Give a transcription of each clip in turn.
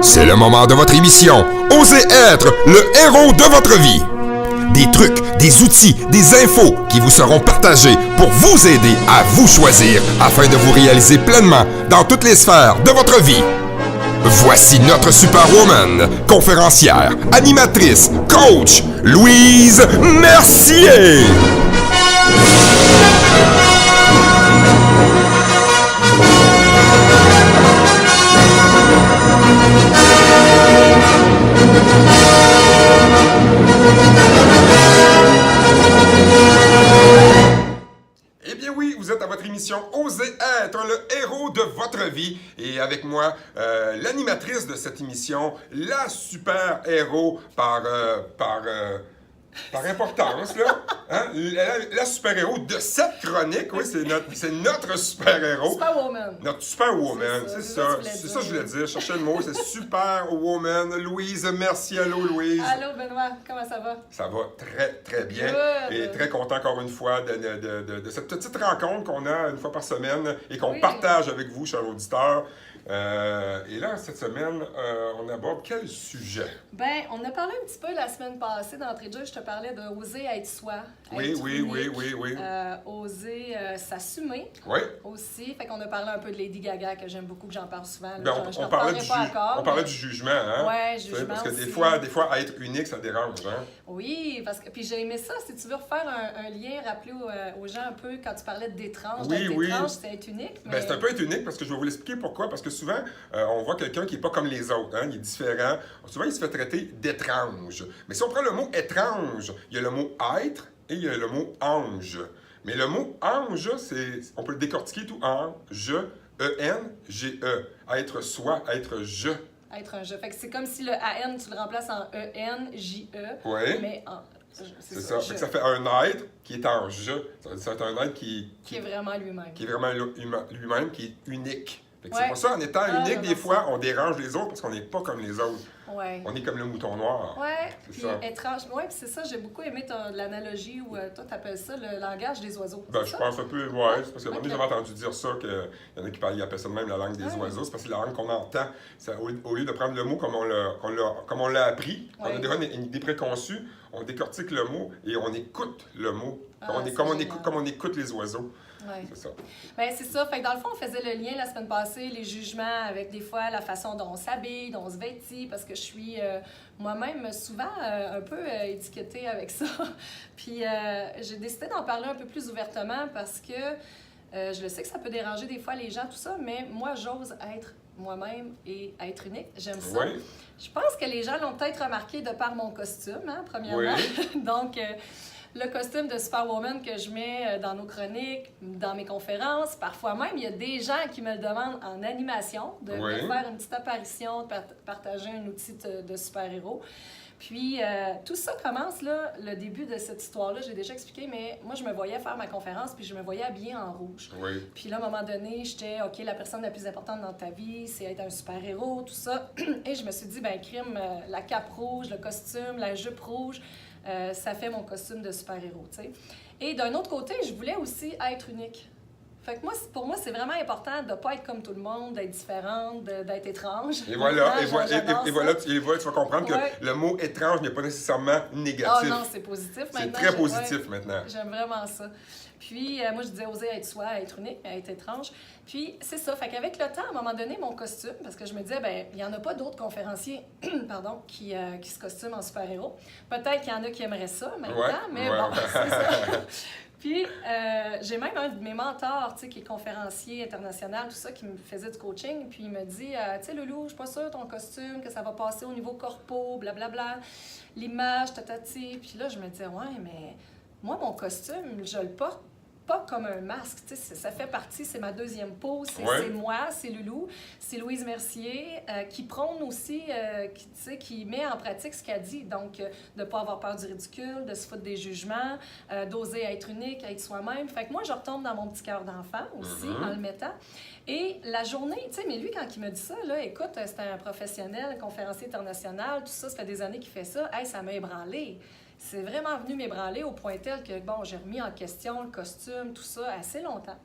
C'est le moment de votre émission. Osez être le héros de votre vie. Des trucs, des outils, des infos qui vous seront partagés pour vous aider à vous choisir afin de vous réaliser pleinement dans toutes les sphères de votre vie. Voici notre superwoman, conférencière, animatrice, coach, Louise Mercier. Eh bien oui, vous êtes à votre émission Osez être le héros de votre vie. Et avec moi, l'animatrice de cette émission, la super-héros par importance, là. Hein? La super-héros de cette chronique, oui, c'est notre super-héros. Superwoman. Notre superwoman, c'est ça. C'est C'est ça ça que je voulais dire. Je cherchais le mot, c'est superwoman. Louise, merci. Allô, Louise. Allô, Benoît, comment ça va? Ça va très, très bien. Good. Et très content encore une fois de cette petite rencontre qu'on a une fois par semaine et qu'on Oui. partage avec vous, chers auditeurs. Et là, cette semaine, on aborde quel sujet? Ben, on a parlé un petit peu la semaine passée d'entrée de jeu. Je te parlais de oser être soi. Oui, être oui, unique, oui. Oser s'assumer Oui. aussi. Fait qu'on a parlé un peu de Lady Gaga, que j'aime beaucoup, que j'en parle souvent. Là. Ben, Je on n'en parlait parlerai du, pas encore. on parlait mais- du jugement, hein? Ouais, Tu sais, jugement parce que aussi. des fois, être unique, ça dérange, hein? Oui, parce que puis j'ai aimé ça. Si tu veux refaire un lien, rappeler aux gens un peu quand tu parlais d'étrange. Oui, d'être oui. étrange, c'est être unique. Mais... Ben, c'est un peu être unique parce que je vais vous l'expliquer pourquoi. Parce que souvent, on voit quelqu'un qui n'est pas comme les autres, hein? Il est différent. Souvent, il se fait traiter d'étrange. Mais si on prend le mot étrange, il y a le mot être et il y a le mot ange. Mais le mot ange, on peut le décortiquer tout en je, E-N-G-E. Être soi, être je. Être un jeu. Fait que c'est comme si le AN, tu le remplaces en E-N-J-E. Oui. Mais en... C'est ça. Fait que ça fait un être qui est en je. Ça fait un être qui est vraiment lui-même. qui est vraiment lui-même, qui est unique. Fait que Ouais. C'est pour ça, en étant unique, j'adore des fois, ça. on dérange les autres parce qu'on n'est pas comme les autres. Ouais. On est comme le mouton noir. Ouais, C'est puis ça. étrange. Ouais, puis c'est ça, j'ai beaucoup aimé l'analogie où toi, t'appelles ça le langage des oiseaux. Ben, c'est je ça? pense un peu, c'est parce que Ok. j'avais entendu dire ça, qu'il y en a qui ils appellent ça de même la langue des Ouais. oiseaux. C'est parce que c'est la langue qu'on entend. Au lieu de prendre le mot comme on l'a appris, on a Ouais. déjà une idée préconçue, on décortique le mot et on écoute le mot. C'est Comme génial. on écoute les oiseaux. Ouais. C'est ça. Ben, c'est ça. Fait que dans le fond, on faisait le lien la semaine passée, les jugements avec des fois la façon dont on s'habille, dont on se vêtit, parce que je suis moi-même souvent un peu étiquetée avec ça. Puis j'ai décidé d'en parler un peu plus ouvertement parce que je le sais que ça peut déranger des fois les gens, tout ça, mais moi, j'ose être moi-même et être unique. J'aime ça. Oui. Je pense que les gens l'ont peut-être remarqué de par mon costume, hein, premièrement. Oui. Donc, le costume de Superwoman que je mets dans nos chroniques, dans mes conférences, parfois même, il y a des gens qui me le demandent en animation, de Oui. faire une petite apparition, de partager un outil de super-héros. Puis, tout ça commence, là, le début de cette histoire-là, j'ai déjà expliqué, mais moi, je me voyais faire ma conférence, puis je me voyais habillée en rouge. Oui. Puis là, à un moment donné, j'étais, OK, la personne la plus importante dans ta vie, c'est être un super-héros, tout ça. Et je me suis dit, ben crime, la cape rouge, le costume, la jupe rouge, ça fait mon costume de super-héros, tu sais. Et d'un autre côté, je voulais aussi être unique. Fait que moi, pour moi, c'est vraiment important de ne pas être comme tout le monde, d'être différente, d'être étrange. Et voilà, J'adore et ça. voilà, tu vas comprendre Ouais. que le mot étrange n'est pas nécessairement négatif. Ah non, c'est positif C'est maintenant. très positif maintenant. J'aime vraiment ça. Puis, moi, je disais oser être soi, être unique, être étrange. Puis, c'est ça. Fait qu'avec le temps, à un moment donné, mon costume, parce que je me disais, ben il n'y en a pas d'autres conférenciers pardon, qui se costument en super-héros. Peut-être qu'il y en a qui aimeraient ça maintenant, mais bon, c'est ça. Puis, j'ai même un de mes mentors, tu sais, qui est conférencier international, tout ça, qui me faisait du coaching. Puis, il me dit, tu sais, Loulou, je suis pas sûre, ton costume, que ça va passer au niveau corpo, blablabla, l'image, tatati. Puis là, je me disais, ouais, mais moi, mon costume, je le porte pas comme un masque, tu sais, ça fait partie, c'est ma deuxième peau, c'est moi, c'est Loulou, c'est Louise Mercier, qui prône aussi, qui met en pratique ce qu'elle dit, donc de ne pas avoir peur du ridicule, de se foutre des jugements, d'oser être unique, être soi-même. Fait que moi, je retombe dans mon petit cœur d'enfant aussi, en le mettant. Et la journée, tu sais, mais lui, quand il me dit ça, là, écoute, c'est un professionnel, un conférencier international, tout ça, ça fait des années qu'il fait ça, hey, ça m'a ébranlé. C'est vraiment venu m'ébranler au point tel que, bon, j'ai remis en question le costume, tout ça, assez longtemps.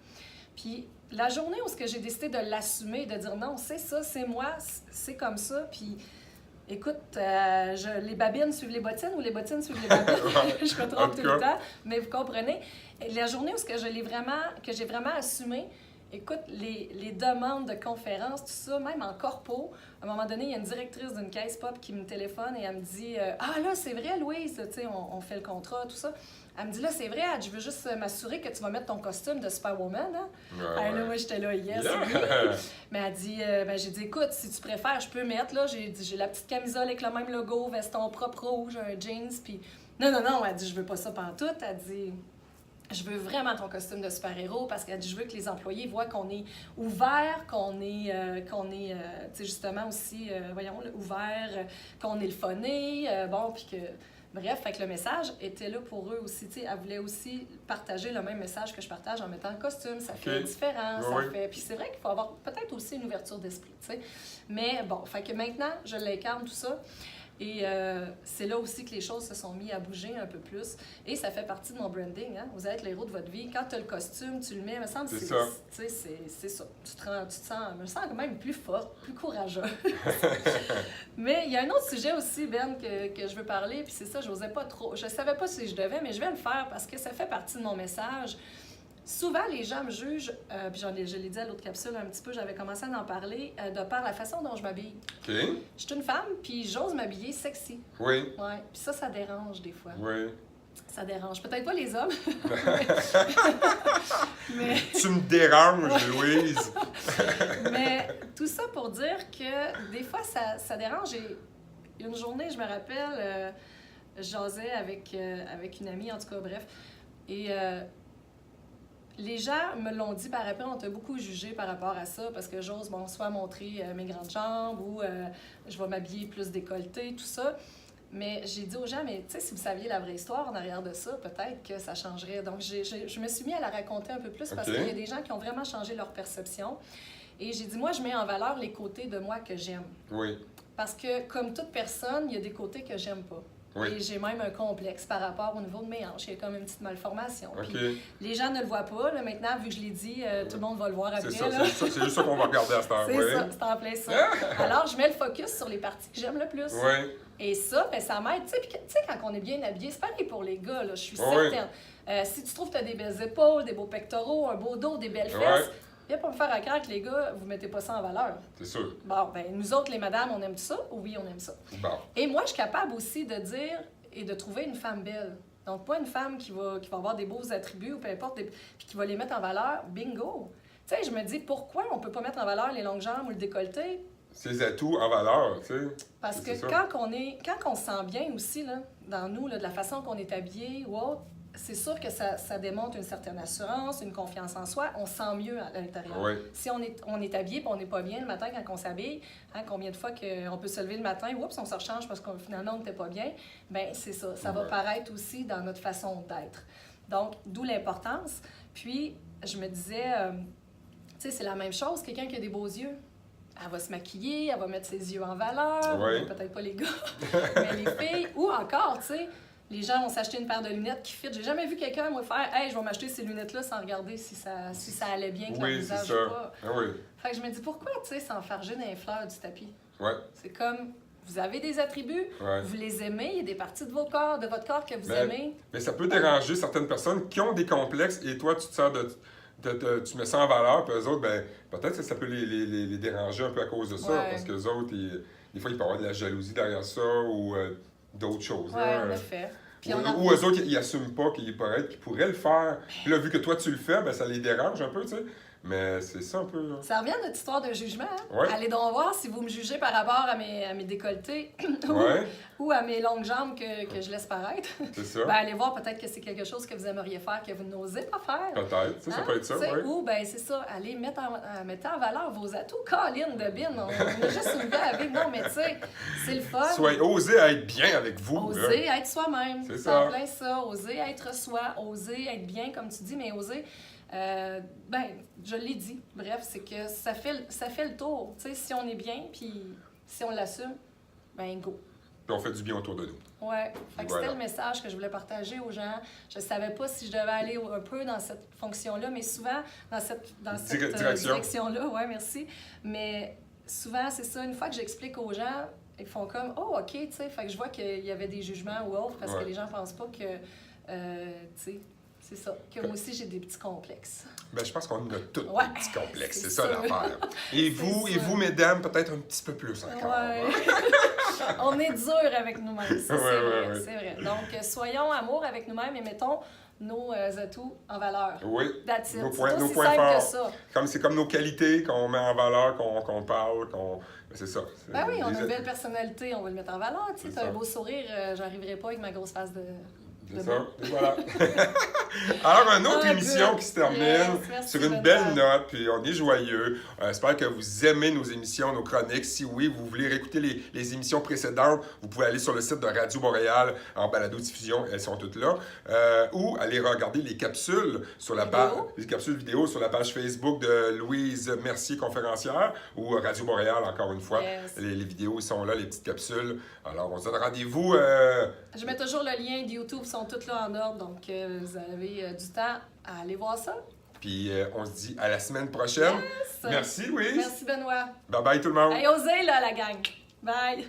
Puis la journée où j'ai décidé de l'assumer, de dire non, c'est ça, c'est moi, c'est comme ça, puis écoute, les babines suivent les bottines ou les bottines suivent les babines, je me trompe tout le temps, mais vous comprenez. Et la journée où que j'ai vraiment assumé, écoute, les demandes de conférences, tout ça, même en corpo, à un moment donné, il y a une directrice d'une caisse pop qui me téléphone et elle me dit « Ah là, c'est vrai, Louise, tu sais, on fait le contrat, tout ça. » Elle me dit « Là, c'est vrai, je veux juste m'assurer que tu vas mettre ton costume de Superwoman. Hein? » Là, moi, j'étais là « Yes, oui. » Mais elle dit j'ai dit « Écoute, si tu préfères, je peux mettre, là, j'ai la petite camisole avec le même logo, veston propre rouge, un jeans, puis... » Non, elle dit « Je veux pas ça pantoute. » Elle dit je veux vraiment ton costume de super-héros parce que je veux que les employés voient qu'on est ouvert, qu'on est tu sais, justement aussi, ouvert, qu'on est le funné, puis que... Bref, fait que le message était là pour eux aussi, tu sais, elle voulait aussi partager le même message que je partage en mettant le costume, ça fait différent, ça fait... Puis c'est vrai qu'il faut avoir peut-être aussi une ouverture d'esprit, tu sais. Mais bon, fait que maintenant, je l'incarne tout ça. Et c'est là aussi que les choses se sont mises à bouger un peu plus. Et ça fait partie de mon branding. Hein? Vous êtes l'héros de votre vie. Quand tu as le costume, tu le mets. Il me semble que c'est ça. Tu te sens, je me sens quand même plus forte, plus courageuse. Mais il y a un autre sujet aussi, Ben, que je veux parler. Puis c'est ça, je n'osais pas trop. Je ne savais pas si je devais, mais je vais le faire parce que ça fait partie de mon message. Souvent, les gens me jugent, puis je l'ai dit à l'autre capsule un petit peu, j'avais commencé à en parler, de par la façon dont je m'habille. OK. Je suis une femme, puis j'ose m'habiller sexy. Oui. Ouais. Puis ça dérange des fois. Oui. Ça dérange. Peut-être pas les hommes. mais... Tu me déranges, Louise. Mais tout ça pour dire que des fois, ça dérange. Et une journée, je me rappelle, je jasais avec une amie, en tout cas, bref. Et... les gens me l'ont dit par après, on t'a beaucoup jugé par rapport à ça, parce que j'ose, soit montrer mes grandes jambes ou je vais m'habiller plus décolleté, tout ça. Mais j'ai dit aux gens, mais tu sais, si vous saviez la vraie histoire en arrière de ça, peut-être que ça changerait. Donc, je me suis mis à la raconter un peu plus parce qu'il y a des gens qui ont vraiment changé leur perception. Et j'ai dit, moi, je mets en valeur les côtés de moi que j'aime. Oui. Parce que, comme toute personne, il y a des côtés que j'aime pas. Oui. Et j'ai même un complexe par rapport au niveau de mes hanches. Il y a comme une petite malformation. Okay. Puis les gens ne le voient pas. Là, maintenant, vu que je l'ai dit, tout le monde va le voir après. C'est juste ça qu'on va regarder à ce temps. C'est ça, c'est en plein ça. Alors, je mets le focus sur les parties que j'aime le plus. Oui. Et ça, ben, ça m'aide. Tu sais, quand on est bien habillé, c'est pareil pour les gars, là, je suis certaine. Si tu trouves que tu as des belles épaules, des beaux pectoraux, un beau dos, des belles fesses, viens pas me faire à cœur que les gars, vous mettez pas ça en valeur. C'est sûr. Bon, ben nous autres, les madames, on aime ça? Oui, on aime ça. Bon. Et moi, je suis capable aussi de dire et de trouver une femme belle. Donc, pas une femme qui va avoir des beaux attributs ou peu importe, puis qui va les mettre en valeur. Bingo! Tu sais, je me dis, pourquoi on peut pas mettre en valeur les longues jambes ou le décolleté? Ces atouts en valeur, tu sais. Parce que quand on se sent bien aussi, là, dans nous, là, de la façon qu'on est habillé ou autre, c'est sûr que ça démontre une certaine assurance, une confiance en soi. On se sent mieux à l'intérieur. Oui. Si on est habillé et on n'est pas bien le matin quand on s'habille, hein, combien de fois qu'on peut se lever le matin, oups, on se rechange parce qu'on finalement on n'était pas bien, bien c'est ça. Ça va paraître aussi dans notre façon d'être. Donc, d'où l'importance. Puis, je me disais, tu sais, c'est la même chose, quelqu'un qui a des beaux yeux. Elle va se maquiller, elle va mettre ses yeux en valeur, peut-être pas les gars, mais les filles, ou encore, tu sais, les gens vont s'acheter une paire de lunettes qui fit. J'ai jamais vu quelqu'un moi faire « Hey, je vais m'acheter ces lunettes-là sans regarder si ça allait bien avec leur visage ou pas. » Fait que je me dis, pourquoi, tu sais, s'enfarger dans les fleurs du tapis? C'est comme, vous avez des attributs, vous les aimez, il y a des parties de votre corps que vous aimez. Mais ça peut déranger certaines personnes qui ont des complexes et toi, tu te sers tu mets ça en valeur, puis eux autres, ben, peut-être que ça peut les déranger un peu à cause de ça, parce qu'eux autres, des fois, il peut y avoir de la jalousie derrière ça ou d'autres choses. Oui, en effet. Ou eux autres, ils n'assument pas qu'ils pourraient le faire. Puis là, vu que toi, tu le fais, ben, ça les dérange un peu, tu sais. Mais c'est ça un peu. Là. Ça revient à notre histoire de jugement. Hein? Allez donc voir si vous me jugez par rapport à mes décolletés ou à mes longues jambes que je laisse paraître. C'est ça. Ben, allez voir peut-être que c'est quelque chose que vous aimeriez faire que vous n'osez pas faire. Peut-être, ça peut être ça. Ou ben c'est ça, allez mettre en valeur vos atouts. Colline de bin, on a juste une vie à vivre. Non, mais tu sais, c'est le fun. Osez être bien avec vous. Oser être soi-même. C'est ça. En plein ça. Oser être soi, oser être bien, comme tu dis, mais oser. Ben, je l'ai dit. Bref, c'est que ça fait le tour. Tu sais, si on est bien, puis si on l'assume, ben go. puis on fait du bien autour de nous. Oui, c'était le message que je voulais partager aux gens. Je ne savais pas si je devais aller un peu dans cette fonction-là, mais souvent, dans cette direction-là, oui, merci. Mais souvent, c'est ça, une fois que j'explique aux gens, ils font comme « Oh, OK », tu sais, fait que je vois qu'il y avait des jugements ou autres, parce que les gens ne pensent pas que, tu sais, c'est ça, que moi aussi, j'ai des petits complexes. Ben, je pense qu'on a tous des petits complexes, c'est ça l'affaire. Et vous, mesdames, peut-être un petit peu plus encore. Ouais. On est dur avec nous-mêmes, ça, c'est vrai. Donc, soyons amour avec nous-mêmes et mettons nos atouts en valeur. Oui, nos points forts. C'est comme nos qualités qu'on met en valeur, qu'on parle, c'est ça. Ben oui, on a une belle personnalité, on va le mettre en valeur. Tu sais, t'as un beau sourire, j'arriverai pas avec ma grosse face de... C'est ça, et voilà. Alors, une autre émission qui se termine sur une belle note, puis on est joyeux. J'espère que vous aimez nos émissions, nos chroniques. Si oui, vous voulez réécouter les émissions précédentes, vous pouvez aller sur le site de Radio Montréal en balado-diffusion, elles sont toutes là. Ou aller regarder les capsules sur la page, les capsules vidéo sur la page Facebook de Louise Mercier, conférencière, ou Radio Montréal, encore une fois. Les vidéos sont là, les petites capsules. Alors, on se donne rendez-vous. Je mets toujours le lien de YouTube, sont toutes là en ordre, donc vous avez du temps à aller voir ça. Puis on se dit à la semaine prochaine. Yes. Merci, Louise. Merci, Benoît. Bye-bye tout le monde. Allez, osez, là, la gang. Bye.